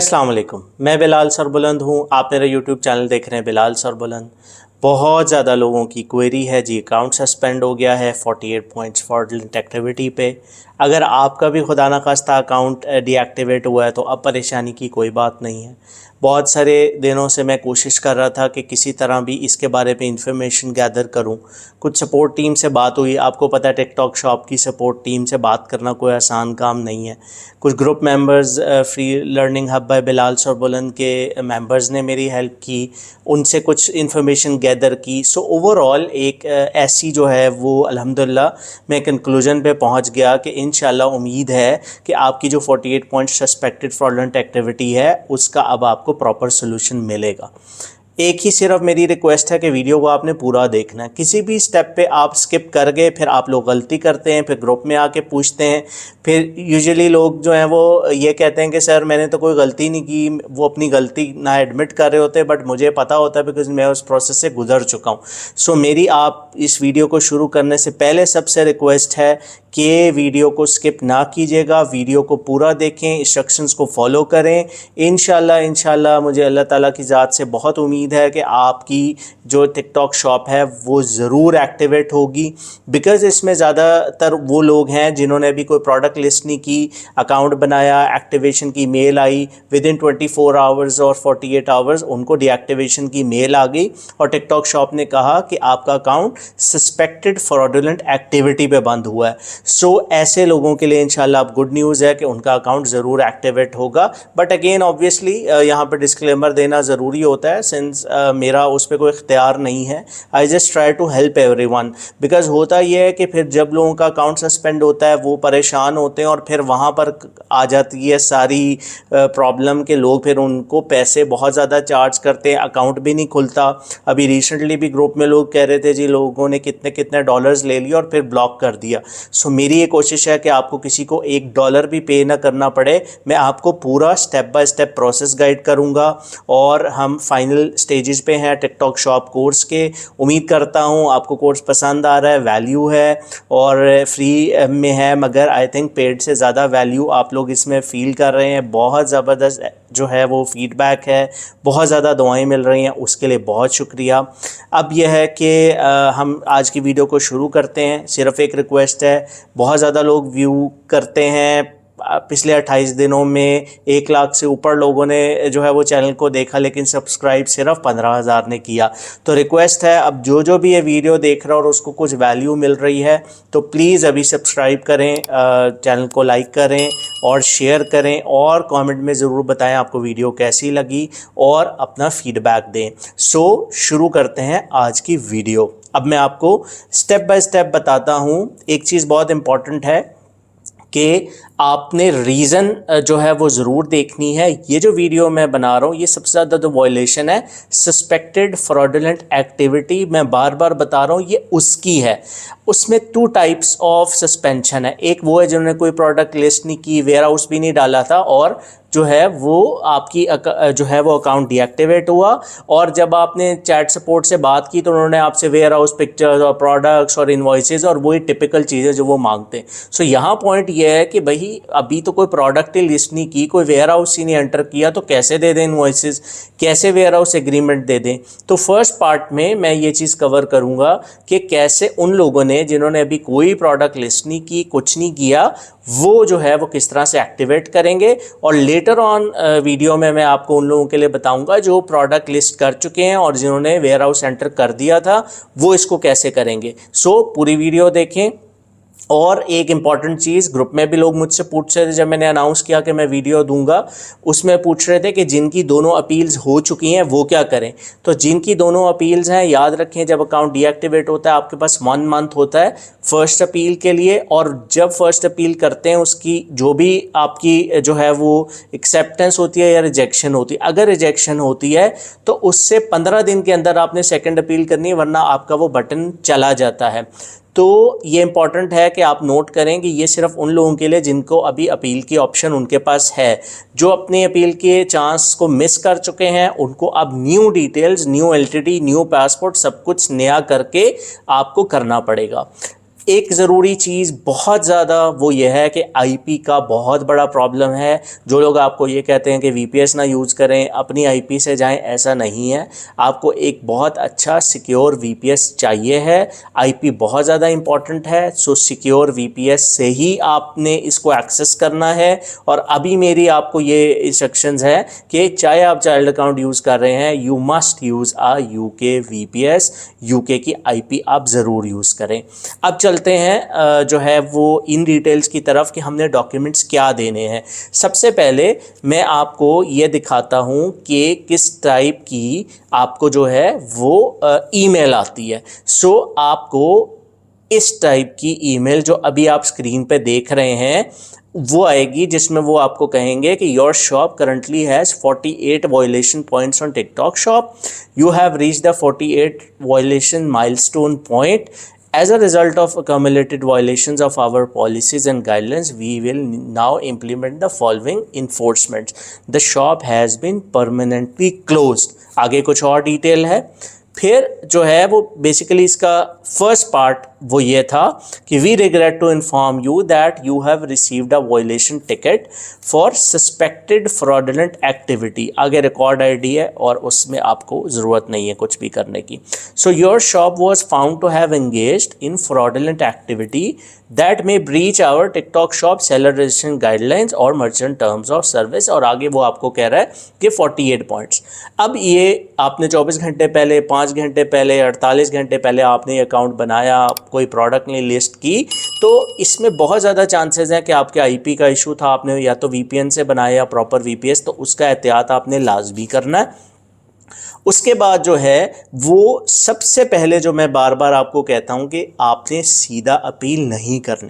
अस्सलाम वालेकुम। मैं बिलाल सरबुलंद हूँ। आप मेरा यूट्यूब चैनल देख रहे हैं बिलाल सरबुलंद। बहुत ज़्यादा लोगों की क्वेरी है जी, अकाउंट सस्पेंड हो गया है 48 पॉइंट्स फ्रॉडलेंट एक्टिविटी पे। अगर आपका भी खुदा ना खास्ता अकाउंट डीएक्टिवेट हुआ है तो अब परेशानी की कोई बात नहीं है। बहुत सारे दिनों से मैं कोशिश कर रहा था कि किसी तरह भी इसके बारे में इंफॉर्मेशन गैदर करूं। कुछ सपोर्ट टीम से बात हुई। आपको पता है टिकटॉक शॉप की सपोर्ट टीम से बात करना कोई आसान काम नहीं है। कुछ group members free learning hub by Bilal Sarbuland के मेंबर्स ने मेरी हेल्प की, उनसे कुछ इन्फॉर्मेशन गैदर की। सो ओवरऑल एक ऐसी जो है वो अल्हम्दुलिल्लाह मैं कंक्लूजन पे पहुंच गया कि इंशाल्लाह उम्मीद है कि आपकी जो 48 पॉइंट सस्पेक्टेड फ्रॉडलेंट एक्टिविटी है उसका अब आपको प्रॉपर सोल्यूशन मिलेगा। एक ही सिर्फ मेरी रिक्वेस्ट है कि वीडियो को आपने पूरा देखना है। किसी भी स्टेप पे आप स्किप कर गए फिर आप लोग गलती करते हैं, फिर ग्रुप में आके पूछते हैं। फिर यूजुअली लोग जो हैं वो ये कहते हैं कि सर मैंने तो कोई गलती नहीं की। वो अपनी गलती ना एडमिट कर रहे होते, बट मुझे पता होता है बिकॉज मैं उस प्रोसेस से गुजर चुका हूँ। सो मेरी आप इस वीडियो को शुरू करने से पहले सबसे रिक्वेस्ट है कि वीडियो को स्किप ना कीजिएगा, वीडियो को पूरा देखें, इंस्ट्रक्शंस को फॉलो करें। इंशाल्लाह मुझे अल्लाह ताला की ज़ात से बहुत उम्मीद है कि आपकी जो टिकटॉक शॉप है वो ज़रूर एक्टिवेट होगी। बिकॉज़ इसमें ज़्यादातर वो लोग हैं जिन्होंने अभी कोई प्रोडक्ट लिस्ट नहीं की, अकाउंट बनाया, एक्टिवेशन की मेल आई, विद इन 24 आवर्स और 48 आवर्स उनको डीएक्टिवेशन की मेल आ गई और टिकटॉक शॉप ने कहा कि आपका अकाउंट सस्पेक्टेड फ्रॉडुलेंट एक्टिविटी पे बंद हुआ है। सो ऐसे लोगों के लिए इंशाल्लाह अब गुड न्यूज़ है कि उनका अकाउंट ज़रूर एक्टिवेट होगा। बट अगेन ऑब्वियसली यहाँ पर डिस्क्लेमर देना ज़रूरी होता है, सिंस मेरा उस पर कोई इख्तियार नहीं है। I just try to help everyone. Because होता यह है कि फिर जब लोगों का अकाउंट सस्पेंड होता है वो परेशान होते हैं और फिर वहाँ पर आ जाती है सारी प्रॉब्लम के लोग फिर उनको पैसे बहुत ज़्यादा चार्ज करते हैं, अकाउंट भी नहीं खुलता। अभी रिसेंटली भी ग्रुप में लोग कह रहे थे जी लोगों ने कितने कितने डॉलर्स ले लिए और फिर ब्लॉक कर दिया। सो मेरी ये कोशिश है कि आपको किसी को $1 भी पे ना करना पड़े। मैं आपको पूरा step by step process guide करूंगा और हम फाइनल स्टेजेस पे हैं टिकटॉक शॉप कोर्स के। उम्मीद करता हूं आपको कोर्स पसंद आ रहा है, वैल्यू है और फ्री में है, मगर आई थिंक पेड से ज़्यादा वैल्यू आप लोग इसमें फ़ील कर रहे हैं। बहुत ज़बरदस्त जो है वो फीडबैक है, बहुत ज़्यादा दुआएं मिल रही हैं, उसके लिए बहुत शुक्रिया। अब यह है कि हम आज की वीडियो को शुरू करते हैं। सिर्फ एक रिक्वेस्ट है, बहुत ज़्यादा लोग व्यू करते हैं, पिछले 28 दिनों में 1 लाख से ऊपर लोगों ने जो है वो चैनल को देखा, लेकिन सब्सक्राइब सिर्फ 15,000 ने किया। तो रिक्वेस्ट है अब जो भी ये वीडियो देख रहा है और उसको कुछ वैल्यू मिल रही है तो प्लीज़ अभी सब्सक्राइब करें, चैनल को लाइक करें और शेयर करें और कमेंट में ज़रूर बताएं आपको वीडियो कैसी लगी और अपना फीडबैक दें। सो शुरू करते हैं आज की वीडियो। अब मैं आपको स्टेप बाय स्टेप बताता हूँ। एक चीज़ बहुत इम्पॉर्टेंट है कि आपने रीज़न जो है वो ज़रूर देखनी है। ये जो वीडियो मैं बना रहा हूँ ये सबसे ज़्यादा जो वायलेशन है सस्पेक्टेड फ्रॉडुलेंट एक्टिविटी, मैं बार बार बता रहा हूँ ये उसकी है। उसमें 2 टाइप्स ऑफ सस्पेंशन है। एक वो है जिन्होंने कोई प्रोडक्ट लिस्ट नहीं की, वेयर हाउस भी नहीं डाला था और जो है वो आपकी जो है वो अकाउंट डीएक्टिवेट हुआ। और जब आपने चैट सपोर्ट से बात की तो उन्होंने आपसे वेयर हाउस पिक्चर्स और प्रोडक्ट्स और इन्वॉइसेस और वही टिपिकल चीज़ें जो वो मांगते हैं। सो यहाँ पॉइंट ये है कि भाई अभी तो कोई प्रोडक्ट ही लिस्ट नहीं की, कोई वेयर हाउस ही नहीं एंटर किया, तो कैसे दे दें इन्वॉइसेस, कैसे वेयर हाउस एग्रीमेंट दे दें। तो फर्स्ट पार्ट में मैं ये चीज़ कवर करूँगा कि कैसे उन लोगों ने जिन्होंने अभी कोई प्रोडक्ट लिस्ट नहीं की, कुछ नहीं किया, वो जो है वो किस तरह से एक्टिवेट करेंगे। और लेटर ऑन वीडियो में मैं आपको उन लोगों के लिए बताऊंगा जो प्रोडक्ट लिस्ट कर चुके हैं और जिन्होंने वेयर हाउस एंटर कर दिया था वो इसको कैसे करेंगे। सो पूरी वीडियो देखें। और एक इम्पॉर्टेंट चीज़, ग्रुप में भी लोग मुझसे पूछ रहे थे जब मैंने अनाउंस किया कि मैं वीडियो दूंगा, उसमें पूछ रहे थे कि जिनकी दोनों अपील्स हो चुकी हैं वो क्या करें। तो जिनकी दोनों अपील्स हैं, याद रखें जब अकाउंट डीएक्टिवेट होता है आपके पास 1 मंथ होता है फर्स्ट अपील के लिए, और जब फर्स्ट अपील करते हैं उसकी जो भी आपकी जो है वो एक्सेप्टेंस होती है या रिजेक्शन होती है, अगर रिजेक्शन होती है तो उससे 15 दिन के अंदर आपने सेकेंड अपील करनी है, वरना आपका वो बटन चला जाता है। तो ये इंपॉर्टेंट है कि आप नोट करें कि ये सिर्फ उन लोगों के लिए जिनको अभी अपील की ऑप्शन उनके पास है। जो अपने अपील के चांस को मिस कर चुके हैं उनको अब new details, new LTD, new passport सब कुछ नया करके आपको करना पड़ेगा। एक ज़रूरी चीज़ बहुत ज़्यादा वो ये है कि आईपी का बहुत बड़ा प्रॉब्लम है। जो लोग आपको ये कहते हैं कि वीपीएस ना यूज़ करें, अपनी आईपी से जाएं, ऐसा नहीं है। आपको एक बहुत अच्छा सिक्योर वीपीएस चाहिए है। आईपी बहुत ज़्यादा इम्पॉर्टेंट है, सो सिक्योर वीपीएस से ही आपने इसको एक्सेस करना है। और अभी मेरी आपको ये इंस्ट्रक्शंस है कि चाहे आप चाइल्ड अकाउंट यूज़ कर रहे हैं, you must use a UK VPS, UK की आईपी आप ज़रूर यूज़ करें। अब चलते हैं जो है वो इन डिटेल्स की तरफ कि हमने डॉक्यूमेंट्स क्या देने हैं। सबसे पहले मैं आपको ये दिखाता हूँ कि किस टाइप की आपको जो है वो ईमेल आती है। सो आपको इस टाइप की ईमेल जो अभी आप स्क्रीन पे देख रहे हैं वो आएगी, जिसमें वो आपको कहेंगे कि your shop currently has 48 violation points on TikTok shop, you have reach the 48 violation milestone point. As a result of accumulated violations of our policies and guidelines, we will now implement the following enforcements. The shop has been permanently closed. आगे कुछ और detail है। फिर जो है वो basically इसका first part वो ये था कि we regret to inform you that you have received a violation ticket for suspected fraudulent activity. आगे रिकॉर्ड आईडी है और उसमें आपको ज़रूरत नहीं है कुछ भी करने की। So your shop was found to have engaged in fraudulent activity that may breach our TikTok shop seller registration guidelines और मर्चेंट टर्म्स ऑफ सर्विस। और आगे वो आपको कह रहा है कि 48 पॉइंट्स। अब ये आपने 24 घंटे पहले, 5 घंटे पहले, 48 घंटे पहले आपने ये अकाउंट बनाया, कोई प्रोडक्ट ने लिस्ट की, तो इसमें बहुत ज़्यादा चांसेस हैं कि आपके आईपी का इशू था, आपने या तो वीपीएन से बनाया या प्रॉपर वीपीएस, तो उसका एहतियात आपने लाजमी करना है। उसके बाद जो है वो सबसे पहले जो मैं बार बार आपको कहता हूं कि आपने सीधा अपील नहीं करनी,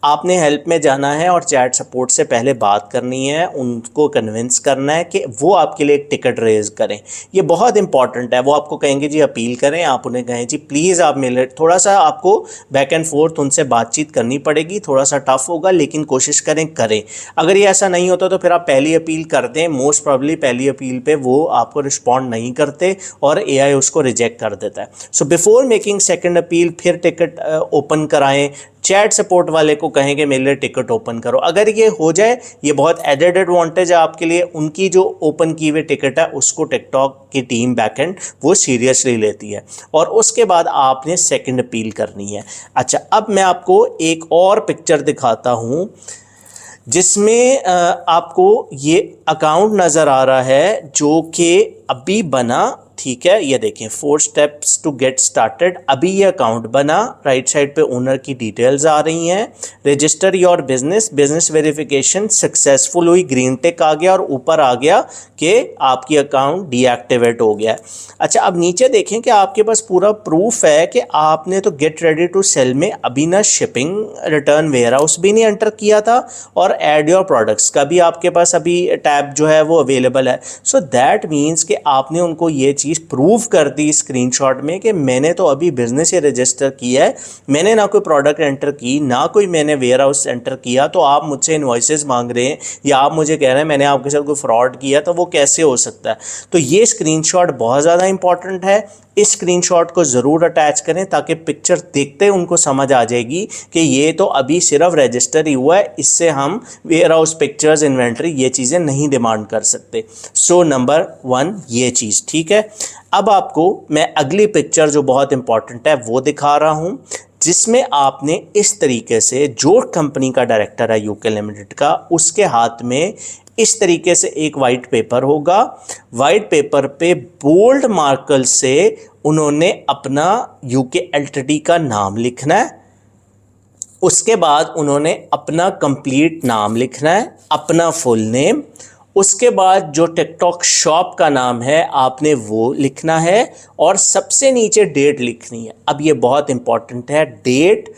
आपने हेल्प में जाना है और चैट सपोर्ट से पहले बात करनी है, उनको कन्विंस करना है कि वो आपके लिए एक टिकट रेज करें। ये बहुत इंपॉर्टेंट है। वो आपको कहेंगे जी अपील करें, आप उन्हें कहें जी प्लीज़ आप मिले, थोड़ा सा आपको बैक एंड फोर्थ उनसे बातचीत करनी पड़ेगी, थोड़ा सा टफ होगा लेकिन कोशिश करें। अगर ये ऐसा नहीं होता तो फिर आप पहली अपील कर दें, मोस्ट प्रॉब्ली पहली अपील पे वो आपको रिस्पॉन्ड नहीं करते और एआई उसको रिजेक्ट कर देता है। So before making second appeal फिर टिकट ओपन कराएं, चैट सपोर्ट वाले को कहेंगे मेरे लिए टिकट ओपन करो। अगर ये हो जाए, ये बहुत एडेड एडवांटेज है आपके लिए। उनकी जो ओपन की हुई टिकट है उसको टिकटॉक की टीम बैकएंड वो सीरियसली लेती है और उसके बाद आपने सेकंड अपील करनी है। अच्छा, अब मैं आपको एक और पिक्चर दिखाता हूँ जिसमें आपको ये अकाउंट नज़र आ रहा है जो कि अभी बना, ठीक है। ये देखें 4 स्टेप्स टू गेट स्टार्टेड। अभी ये अकाउंट बना, राइट साइड पे ओनर की डिटेल्स आ रही हैं। Register your business, business verification successful हुई, ग्रीन टिक आ गया और ऊपर आ गया कि आपकी अकाउंट डीएक्टिवेट हो गया। अच्छा, अब नीचे देखें कि आपके पास पूरा प्रूफ है कि आपने तो गेट रेडी टू सेल में अभी ना शिपिंग, रिटर्न, वेयर हाउस भी नहीं एंटर किया था और ऐड योर प्रोडक्ट्स का भी आपके पास अभी टैब जो है वो अवेलेबल है। सो दैट मीन्स कि आपने उनको ये चीज़ प्रूव कर दी स्क्रीनशॉट में कि मैंने तो अभी बिजनेस ही रजिस्टर किया है, मैंने ना कोई प्रोडक्ट एंटर की, ना कोई मैंने वेयर हाउस एंटर किया, तो आप मुझसे इनवॉइसेस मांग रहे हैं या आप मुझे कह रहे हैं मैंने आपके साथ कोई फ्रॉड किया, तो वो कैसे हो सकता है। तो ये स्क्रीनशॉट बहुत ज़्यादा इंपॉर्टेंट है। इस स्क्रीनशॉट को ज़रूर अटैच करें ताकि पिक्चर देखते ही उनको समझ आ जाएगी कि ये तो अभी सिर्फ रजिस्टर ही हुआ है, इससे हम वेयर हाउस, पिक्चर्स, इन्वेंट्री ये चीज़ें नहीं डिमांड कर सकते। सो नंबर 1 ये चीज़, ठीक है। अब आपको मैं अगली पिक्चर जो बहुत इंपॉर्टेंट है वो दिखा रहा हूँ, जिसमें आपने इस तरीके से, जो कंपनी का डायरेक्टर है यूके लिमिटेड का, उसके हाथ में इस तरीके से एक वाइट पेपर होगा। वाइट पेपर पे बोल्ड मार्कर से उन्होंने अपना यूके एलटीडी का नाम लिखना है। उसके बाद उन्होंने अपना कंप्लीट नाम लिखना है, अपना फुल नेम। उसके बाद जो टिकटॉक शॉप का नाम है आपने वो लिखना है और सबसे नीचे डेट लिखनी है। अब ये बहुत इंपॉर्टेंट है, डेट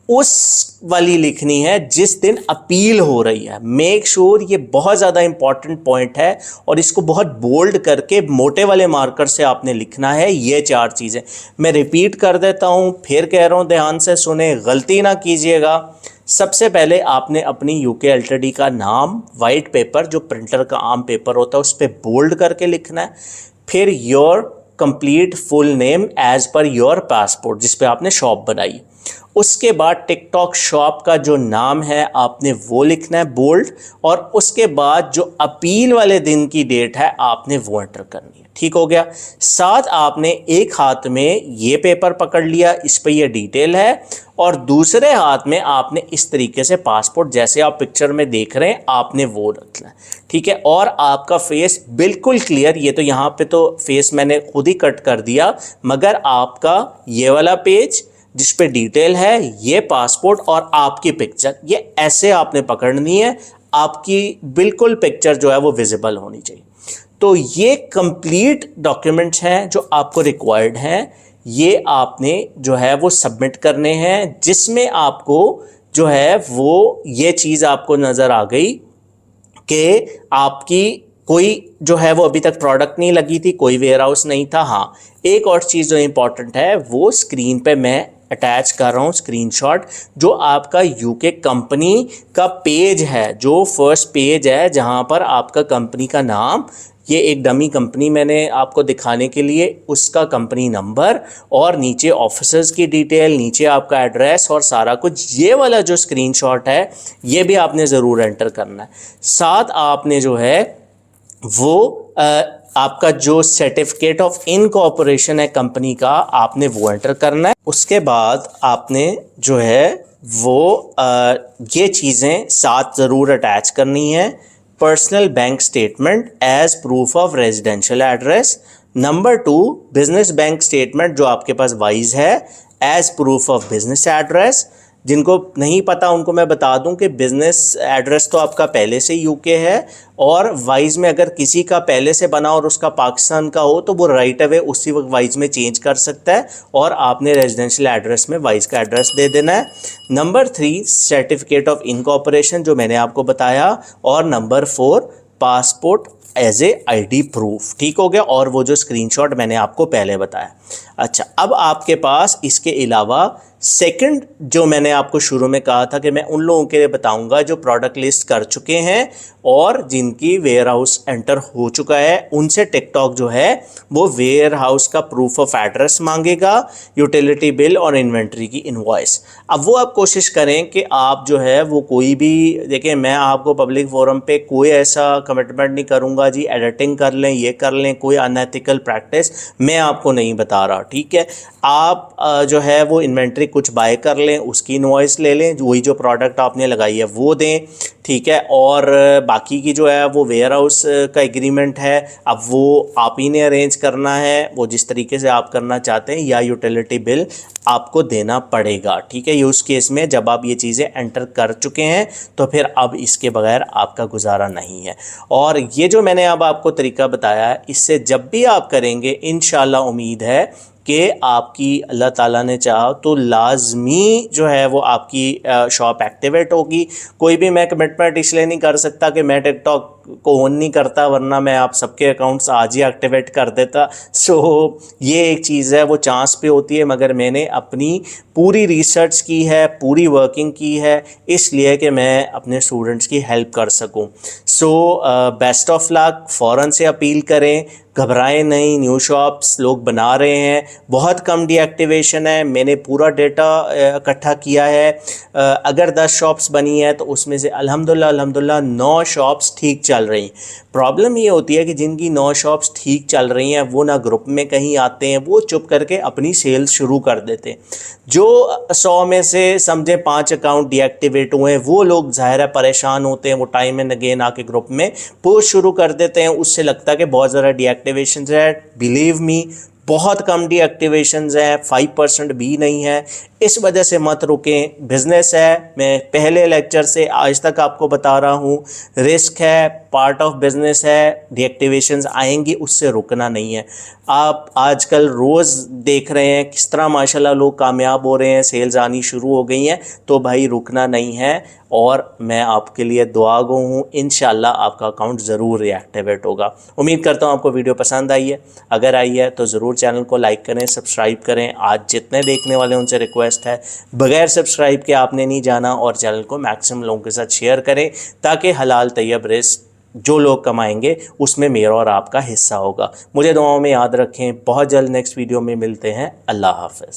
उस वाली लिखनी है जिस दिन अपील हो रही है। मेक श्योर ये बहुत ज़्यादा इंपॉर्टेंट पॉइंट है और इसको बहुत बोल्ड करके मोटे वाले मार्कर से आपने लिखना है। ये 4 चीज़ें मैं रिपीट कर देता हूँ, फिर कह रहा हूँ ध्यान से सुने, गलती ना कीजिएगा। सबसे पहले आपने अपनी यूके एलटीडी का नाम वाइट पेपर, जो प्रिंटर का आम पेपर होता है, उस पर बोल्ड करके लिखना है। फिर your complete full name as per your passport, जिस पे आपने शॉप बनाई। उसके बाद टिकटॉक शॉप का जो नाम है आपने वो लिखना है बोल्ड, और उसके बाद जो अपील वाले दिन की डेट है आपने वो एंटर करनी है। ठीक हो गया। साथ आपने एक हाथ में ये पेपर पकड़ लिया, इस पे ये डिटेल है, और दूसरे हाथ में आपने इस तरीके से पासपोर्ट जैसे आप पिक्चर में देख रहे हैं आपने वो रखना है। ठीक है। और आपका फेस बिल्कुल क्लियर, ये तो यहाँ पे तो फेस मैंने खुद ही कट कर दिया, मगर आपका ये वाला पेज जिस पे डिटेल है, ये पासपोर्ट और आपकी पिक्चर, ये ऐसे आपने पकड़नी है। आपकी बिल्कुल पिक्चर जो है वो विजिबल होनी चाहिए। तो ये कंप्लीट डॉक्यूमेंट्स हैं जो आपको रिक्वायर्ड हैं, ये आपने जो है वो सबमिट करने हैं, जिसमें आपको जो है वो ये चीज़ आपको नज़र आ गई कि आपकी कोई जो है वो अभी तक प्रोडक्ट नहीं लगी थी, कोई वेयर हाउस नहीं था। हाँ, एक और चीज़ जो इंपॉर्टेंट है वो स्क्रीन पे मैं अटैच कर रहा हूँ स्क्रीनशॉट, जो आपका यूके कंपनी का पेज है, जो फर्स्ट पेज है जहाँ पर आपका कंपनी का नाम, ये एक डमी कंपनी मैंने आपको दिखाने के लिए, उसका कंपनी नंबर और नीचे ऑफिसर्स की डिटेल, नीचे आपका एड्रेस और सारा कुछ, ये वाला जो स्क्रीनशॉट है ये भी आपने ज़रूर एंटर करना है। साथ आपने जो है वो आपका जो सर्टिफिकेट ऑफ इनकॉर्पोरेशन है कंपनी का, आपने वो एंटर करना है। उसके बाद आपने जो है वो ये चीज़ें साथ ज़रूर अटैच करनी है। Personal bank statement as proof of residential address. Number 2, business bank statement जो आपके पास वाइज है as proof of business address. जिनको नहीं पता उनको मैं बता दूं कि बिजनेस एड्रेस तो आपका पहले से यूके है, और वाइज में अगर किसी का पहले से बना और उसका पाकिस्तान का हो तो वो राइट अवे उसी वक्त वाइज में चेंज कर सकता है, और आपने रेजिडेंशियल एड्रेस में वाइज का एड्रेस दे देना है। नंबर 3, सर्टिफिकेट ऑफ इनकॉर्पोरेशन जो मैंने आपको बताया, और number 4, passport as a ID proof. ठीक हो गया। और वो जो स्क्रीनशॉट मैंने आपको पहले बताया। अच्छा, अब आपके पास इसके अलावा सेकंड जो मैंने आपको शुरू में कहा था कि मैं उन लोगों के लिए बताऊंगा जो प्रोडक्ट लिस्ट कर चुके हैं और जिनकी वेयर हाउस एंटर हो चुका है, उनसे टिकटॉक जो है वो वेयर हाउस का प्रूफ ऑफ एड्रेस मांगेगा, यूटिलिटी बिल और इन्वेंट्री की इनवॉइस। अब वो आप कोशिश करें कि आप जो है वो कोई भी, देखिए मैं आपको पब्लिक फोरम पे कोई ऐसा कमिटमेंट नहीं करूंगा जी एडिटिंग कर लें, ये कर लें, कोई अनएथिकल प्रैक्टिस मैं आपको नहीं बता रहा। ठीक है, आप जो है वो इन्वेंट्री कुछ बाय कर लें, उसकी इनवॉइस ले लें, वही जो प्रोडक्ट आपने लगाई है वो दें। ठीक है, और बाकी की जो है वो वेयर हाउस का एग्रीमेंट है, अब वो आप ही ने अरेंज करना है, वो जिस तरीके से आप करना चाहते हैं, या यूटिलिटी बिल आपको देना पड़ेगा। ठीक है, यूज़ केस में जब आप ये चीज़ें एंटर कर चुके हैं तो फिर अब इसके बगैर आपका गुजारा नहीं है। और ये जो मैंने अब आपको तरीका बताया है, इससे जब भी आप करेंगे इंशाल्लाह उम्मीद है कि आपकी अल्लाह ताला ने चाहा तो लाजमी जो है वो आपकी शॉप एक्टिवेट होगी। कोई भी मैं कमिटमेंट इसलिए नहीं कर सकता कि मैं टिकटॉक को ऑन नहीं करता, वरना मैं आप सबके अकाउंट्स आज ही एक्टिवेट कर देता। सो ये एक चीज़ है वो चांस पे होती है, मगर मैंने अपनी पूरी रिसर्च की है, पूरी वर्किंग की है, इसलिए कि मैं अपने स्टूडेंट्स की हेल्प कर सकूं। सो बेस्ट ऑफ लक, फ़ौरन से अपील करें, घबराएं नहीं। न्यू शॉप्स लोग बना रहे हैं, बहुत कम डीएक्टिवेशन है, मैंने पूरा डेटा इकट्ठा किया है। अगर 10 शॉप्स बनी है तो उसमें से अल्हम्दुलिल्लाह 9 शॉप्स ठीक चल रही। प्रॉब्लम ये होती है कि जिनकी 9 शॉप्स ठीक चल रही हैं वो ना ग्रुप में कहीं आते हैं, वो चुप करके अपनी सेल्स शुरू कर देते हैं। जो 100 में से समझे 5 अकाउंट डीएक्टिवेट हुए हैं, वो लोग ज़ाहिर है परेशान होते हैं, वो टाइम एंड अगेन आके ग्रुप में पोस्ट शुरू कर देते हैं। उससे लगता है कि बहुत ज़्यादा डीएक्टिवेशन है। बिलीव मी, बहुत कम डीएक्टिवेशंस हैं, 5% भी नहीं है। इस वजह से मत रुकें, बिजनेस है, मैं पहले लेक्चर से आज तक आपको बता रहा हूँ, रिस्क है, पार्ट ऑफ बिजनेस है, डीएक्टिवेशंस आएंगी, उससे रुकना नहीं है। आप आजकल रोज़ देख रहे हैं किस तरह माशाल्लाह लोग कामयाब हो रहे हैं, सेल्स आनी शुरू हो गई हैं, तो भाई रुकना नहीं है। और मैं आपके लिए दुआ गो हूँ, इंशाल्लाह आपका अकाउंट ज़रूर रीएक्टिवेट होगा। उम्मीद करता हूँ आपको वीडियो पसंद आई है। अगर आई है तो ज़रूर चैनल को लाइक करें, सब्सक्राइब करें। आज जितने देखने वाले उनसे रिक्वेस्ट है बगैर सब्सक्राइब के आपने नहीं जाना, और चैनल को मैक्सिमम लोगों के साथ शेयर करें ताकि हलाल तैयब रिस्क जो लोग कमाएंगे उसमें मेरा और आपका हिस्सा होगा। मुझे दुआओं में याद रखें। बहुत जल्द नेक्स्ट वीडियो में मिलते हैं। अल्लाह हाफ़िज़।